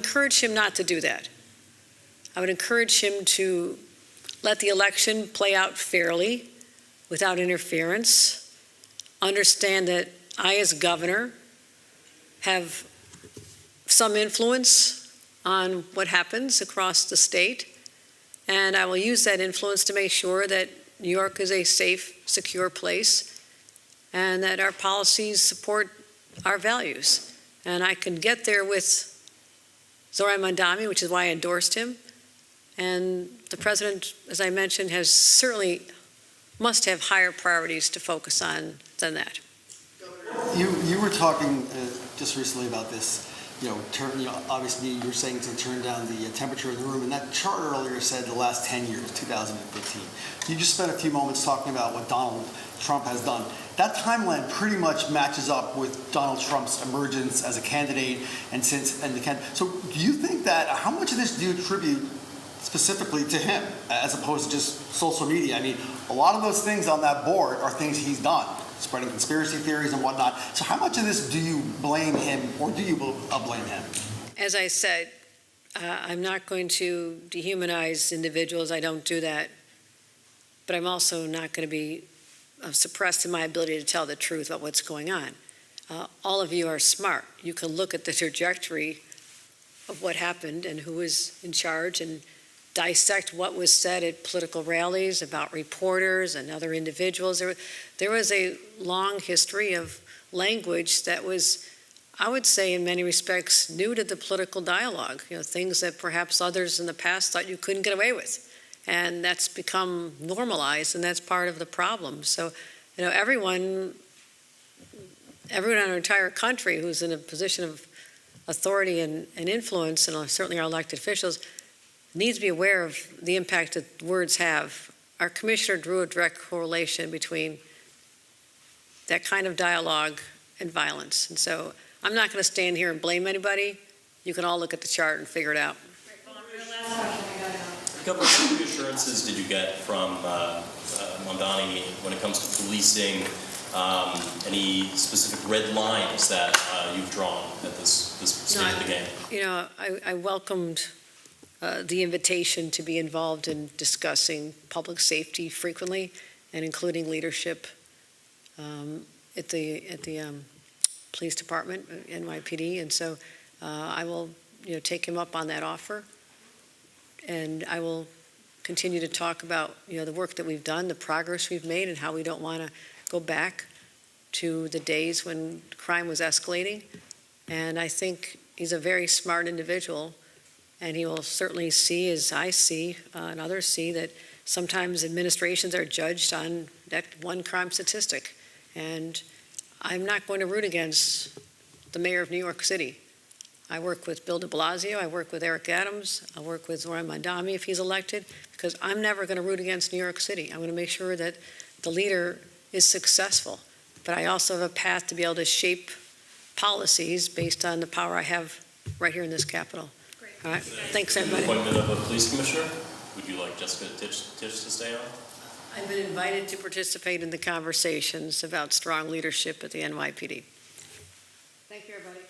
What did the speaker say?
encourage him not to do that. I would encourage him to let the election play out fairly, without interference, understand that I, as governor, have some influence on what happens across the state, and I will use that influence to make sure that New York is a safe, secure place, and that our policies support our values. And I can get there with Zohran Mamdani, which is why I endorsed him. And the president, as I mentioned, must have higher priorities to focus on than that. You were talking just recently about this, obviously you were saying to turn down the temperature of the room, and that chart earlier said the last 10 years, 2015. You just spent a few moments talking about what Donald Trump has done. That timeline pretty much matches up with Donald Trump's emergence as a candidate so do you think that, how much of this do you attribute specifically to him as opposed to just social media? I mean, a lot of those things on that board are things he's done, spreading conspiracy theories and whatnot. So how much of this do you blame him, or do you blame him? As I said, I'm not going to dehumanize individuals. I don't do that. But I'm also not going to be suppressed in my ability to tell the truth about what's going on. All of you are smart. You can look at the trajectory of what happened and who was in charge and dissect what was said at political rallies about reporters and other individuals. There was a long history of language that was, I would say, in many respects, new to the political dialogue. Things that perhaps others in the past thought you couldn't get away with. And that's become normalized, and that's part of the problem. So, everyone in our entire country who's in a position of authority and influence, and certainly our elected officials, needs to be aware of the impact that words have. Our commissioner drew a direct correlation between that kind of dialogue and violence. And so I'm not going to stand here and blame anybody. You can all look at the chart and figure it out. Governor, what reassurances did you get from Mamdani when it comes to policing? Any specific red lines that you've drawn at this stage of the game? I welcomed the invitation to be involved in discussing public safety frequently, and including leadership at the police department, NYPD, and so I will take him up on that offer, and I will continue to talk about the work that we've done, the progress we've made, and how we don't want to go back to the days when crime was escalating. And I think he's a very smart individual, and he will certainly see, as I see and others see, that sometimes administrations are judged on that one crime statistic. And I'm not going to root against the mayor of New York City. I work with Bill de Blasio, I work with Eric Adams, I work with Zohran Mamdani if he's elected, because I'm never going to root against New York City. I'm going to make sure that the leader is successful. But I also have a path to be able to shape policies based on the power I have right here in this Capitol. Great. All right. Thanks, everybody. Appointment of a police commissioner. Would you like Jessica Tisch to stay on? I've been invited to participate in the conversations about strong leadership at the NYPD. Thank you, everybody.